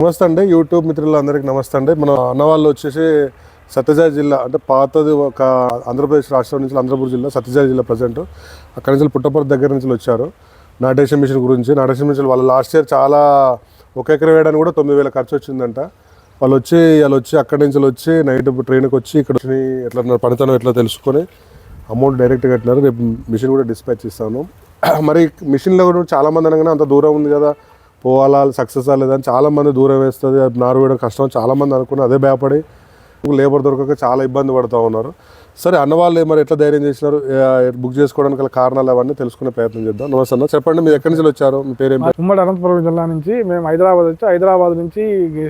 నమస్తే అండి, యూట్యూబ్ మిత్రులందరికీ నమస్తే అండి. మన అన్న వాళ్ళు వచ్చేసి సత్యసాయి జిల్లా అంటే పాతది ఒక ఆంధ్రప్రదేశ్ రాష్ట్రం నుంచి ఆంధ్రప్రదేశ్ జిల్లా సత్యసాయి జిల్లా ప్రజెంట్ అక్కడి నుంచి పుట్టపర్తి దగ్గర నుంచి వచ్చారు. నాటేషన్ మిషన్ గురించి నాటేషన్ మిషన్ వాళ్ళు లాస్ట్ ఇయర్ చాలా 1 ఎకరం వేయడానికి కూడా 9,000 ఖర్చు వచ్చిందంట. వాళ్ళు వచ్చి అక్కడి నుంచి వచ్చి నైట్ ట్రైన్కి వచ్చి ఇక్కడ వచ్చి ఎట్లా పనితనం ఎట్లా తెలుసుకొని అమౌంట్ డైరెక్ట్గా కట్టినారు. రేపు మిషన్ కూడా డిస్పాచ్ ఇస్తాను. మరి మిషన్లో కూడా చాలామంది అనగానే అంత దూరం ఉంది కదా, పోవాలా సక్సెస్ అవ్వలేదని చాలామంది దూరం వేస్తుంది, నారు వేయడం కష్టం చాలామంది అనుకుని అదే భయపడి లేబర్ దొరకక చాలా ఇబ్బంది పడుతూ ఉన్నారు. సరే అన్న వాళ్ళు మరి ఎట్లా ధైర్యం చేసినారు, బుక్ చేసుకోవడానికి గల కారణాలు అవన్నీ తెలుసుకునే ప్రయత్నం చేద్దాం. నమస్తే అన్న, చెప్పండి మీరు ఎక్కడి నుంచి వచ్చారు, మీ పేరు? ఉమ్మడి అనంతపురం జిల్లా నుంచి మేము హైదరాబాద్ నుంచి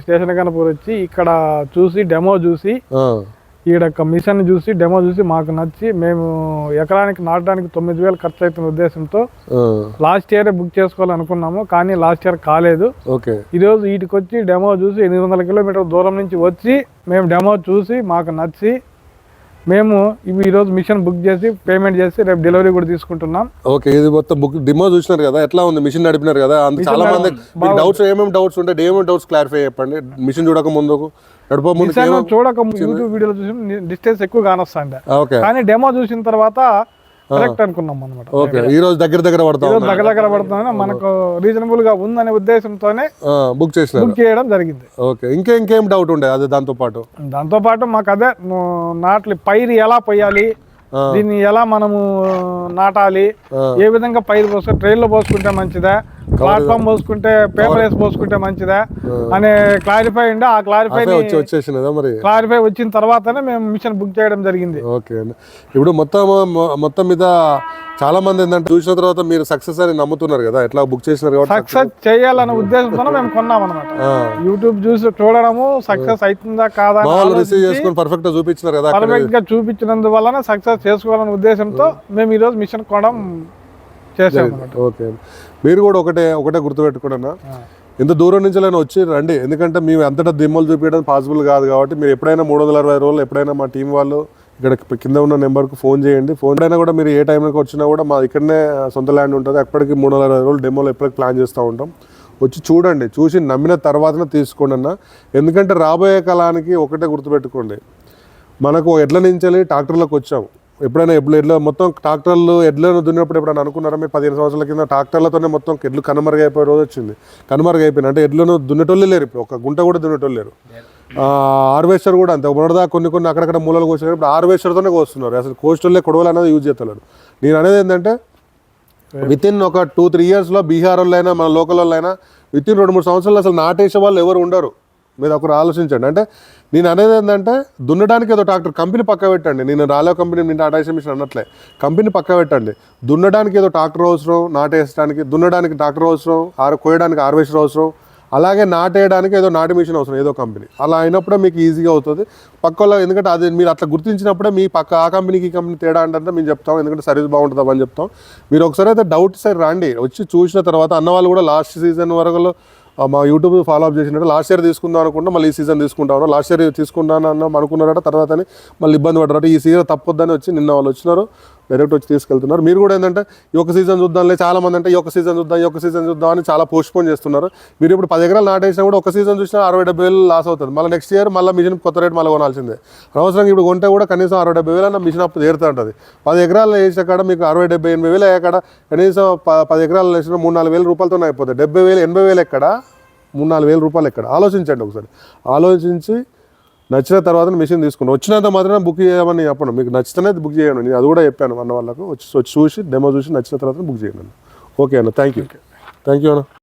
స్టేషన్ కనపూర్ వచ్చి ఇక్కడ చూసి డెమో చూసి ఈడ మిషన్ చూసి డెమో చూసి మాకు నచ్చి మేము ఎకరానికి నాటడానికి 9,000 ఖర్చు అవుతున్న ఉద్దేశంతో లాస్ట్ ఇయర్ బుక్ చేసుకోవాలనుకున్నాము. కానీ లాస్ట్ ఇయర్ కాలేదు. ఈరోజు వీటికి వచ్చి డెమో చూసి 800 కిలోమీటర్ల దూరం నుంచి వచ్చి మేము డెమో చూసి మాకు నచ్చి మేము ఈరోజు మిషన్ బుక్ చేసి పేమెంట్ చేసి రేపు డెలివరీ కూడా తీసుకుంటున్నాం. ఓకే, ఇది మొత్తం బుక్ డెమో చూసినారు కదా, ఎట్లా ఉంది మిషన్ నడిపినారు కదా, చాలా మంది డౌట్స్ ఏమేమి డౌట్స్ క్లారిఫై చెప్పండి. మిషన్ చూడక ముందుకు చూడక యూట్యూబ్ వీడియోలో చూసి డిస్టెన్స్ ఎక్కువ కానొస్తాండి, కానీ డెమో చూసిన తర్వాత కరెక్ట్ అనుకున్నాం అనమాట. ఈ రోజు దగ్గర పడుతుంది మనకు రీజనబుల్ గా ఉందనే ఉద్దేశంతోనే బుక్ చేయడం జరిగింది. ఇంకేం డౌట్ ఉండే అదే దాంతో పాటు మాకు అదే నాట్లు పైరు ఎలా పోయాలి, దీన్ని ఎలా మనము నాటాలి, ఏ విధంగా పైరు పోసుకుంటే ట్రైన్ లో పోసుకుంటే మంచిదా, ప్లాట్ఫామ్ పోసుకుంటే పేపర్ వేసి పోసుకుంటే మంచిదా అనే క్లారిఫై ఉండే. ఆ క్లారిఫై వచ్చిన తర్వాతనే మేము మిషన్ బుక్ చేయడం జరిగింది. ఓకే, ఇప్పుడు మొత్తం మీద చాలా మంది ఏంటంటే చూసిన తర్వాత మీరు సక్సెస్ అని నమ్ముతున్నారు కదా, ఎట్లా బుక్ చేసినారు సక్సెస్ చేయాలనే ఉద్దేశంతో మేము కొన్నాం అనమాట. యూట్యూబ్ చూసి చూడడము సక్సెస్ అవుతుందా కాదా రిసీవ్ చేసుకుని పర్ఫెక్ట్ గా చూపించినారు కదా, పర్ఫెక్ట్ గా చూపించినందువల్ల సక్సెస్ చేసుకోవాలనే ఉద్దేశంతో మేము ఈ రోజు మిషన్ కొనడం చేసాం. ఓకే, మీరు కూడా ఒకటే గుర్తుపెట్టుకున్నా, ఎంత దూరం నుంచి వచ్చి రండి. ఎందుకంటే మేము అంతటా దిమ్మలు చూపించడం పాసిబుల్ కాదు కాబట్టి మీరు ఎప్పుడైనా 360 రోజులు ఎప్పుడైనా మా టీం వాళ్ళు ఇక్కడ కింద ఉన్న నెంబర్కి ఫోన్ చేయండి. ఫోన్ అయినా కూడా మీరు ఏ టైంకి వచ్చినా కూడా మా ఇక్కడనే సొంత ల్యాండ్ ఉంటుంది. ఎప్పటికీ 360 రోజులు డెమోలు ఎప్పటికీ ప్లాన్ చేస్తూ ఉంటాం. వచ్చి చూడండి, చూసి నమ్మిన తర్వాతనే తీసుకోండి అన్న. ఎందుకంటే రాబోయే కాలానికి ఒకటే గుర్తుపెట్టుకోండి, మనకు ఎడ్ల నుంచి ట్రాక్టర్లకు వచ్చాము. ఎప్పుడైనా ఎడ్ల మొత్తం ట్రాక్టర్లు ఎడ్లను దున్నప్పుడు ఎప్పుడైనా అనుకున్నారా మీరు? 15 సంవత్సరాల కింద ట్రాక్టర్లతోనే మొత్తం ఎడ్లు కనుమరుగైపోయే రోజు వచ్చింది. కనుమరుగైపోయింది అంటే ఎడ్లను దున్నటోళ్ళు లేరు, ఇప్పుడు ఒక గుంట కూడా దున్నటోళ్ళు లేరు. హార్వెస్టర్ కూడా అంతే, మొదటిదా కొన్ని అక్కడక్కడ మూలలు కోసినారు, ఇప్పుడు హార్వెస్టర్తోనే కోస్తున్నారు. అసలు కోస్టర్లే కొడవలు అనేది యూజ్ చేస్తలేరు. నేను అనేది ఏంటంటే వితిన్ ఒక 2-3 ఇయర్స్లో బీహార్ వాళ్ళైనా మన లోకల్ వాళ్ళైనా వితిన్ 2-3 సంవత్సరాలు అసలు నాటేసే వాళ్ళు ఎవరు ఉండరు. మీరు ఒకరు ఆలోచించండి. అంటే నేను అనేది ఏంటంటే దున్నడానికి ఏదో ట్రాక్టర్ కంపెనీ పక్క పెట్టండి. నేను రాలే కంపెనీ నేను నాటేసే మిషన్ అన్నట్లే కంపెనీ పక్క పెట్టండి. దున్నడానికి ఏదో ట్రాక్టర్ అవసరం, నాటేసడానికి దున్నడానికి ట్రాక్టర్ అవసరం, కోయడానికి హార్వెస్టర్ అవసరం, అలాగే నాటేయడానికి ఏదో నాటి మిషన్ అవసరం ఏదో కంపెనీ. అలా అయినప్పుడే మీకు ఈజీగా అవుతుంది పక్కలో. ఎందుకంటే అది మీరు అట్లా గుర్తించినప్పుడే మీ పక్క ఆ కంపెనీకి ఈ కంపెనీ తేడా అంటే మేము చెప్తాం, ఎందుకంటే సర్వీస్ బాగుంటుంది అని చెప్తాం. మీరు ఒకసారి అయితే డౌట్ సైడ్ రండి, వచ్చి చూసిన తర్వాత అన్న వాళ్ళు కూడా లాస్ట్ సీజన్ వరకు మా యూట్యూబ్ ఫాలో అప్ చేసినట్టు లాస్ట్ ఇయర్ తీసుకుందాం అనుకుంటే మళ్ళీ ఈ సీజన్ తీసుకుంటాను, లాస్ట్ ఇయర్ తీసుకుంటాను అనుకున్నారట, తర్వాత మళ్ళీ ఇబ్బంది పడ్డారట. ఈ సీజన్ తప్పొద్దని వచ్చి నిన్న వాళ్ళు వచ్చినారు, డైరెక్ట్ వచ్చి తీసుకెళ్తున్నారు. మీరు కూడా ఏంటంటే ఈ ఒక సీజన్ చూద్దాంలే, చాలా మంది అంటే ఈ ఒక సీజన్ చూద్దాం అని చాలా పోస్ట్పోన్ చేస్తున్నారు. మీరు ఇప్పుడు 10 ఎకరాలు నాటేసినా కూడా ఒక సీజన్ చూసినా 60-70 వేలు లాస్ అవుతుంది. మళ్ళీ నెక్స్ట్ ఇయర్ మళ్ళీ మిషన్ కొత్త రేట్ మళ్ళీ కొనాల్సిందే. అనవసరంగా ఇప్పుడు కొంటే కూడా కనీసం 60-70 వేలు అన్న మిషన్ అప్పు తీరుతూ ఉంటుంది. 10 ఎకరాలు వేసే కాడ మీకు 60-70-80 వేలు అయ్యాక కనీసం 10 ఎకరాలు వేసిన 3-4 వేల రూపాయలతోనే అయిపోతుంది. 70 వేలు 80 వేలు ఎక్కడ, 3-4 వేల రూపాయలు ఎక్కడ? ఆలోచించండి ఒకసారి. ఆలోచించి నచ్చిన తర్వాత మిషన్ తీసుకున్నాను. వచ్చినంత మాత్రమే బుక్ చేయమని చెప్పండి, మీకు నచ్చితేనే బుక్ చేయండి. నేను అది కూడా చెప్పాను అన్న వాళ్ళకు. వచ్చి చూసి డెమో చూసి నచ్చిన తర్వాత బుక్ చేయండి. ఓకే అన్న, థ్యాంక్ యూ అన్న.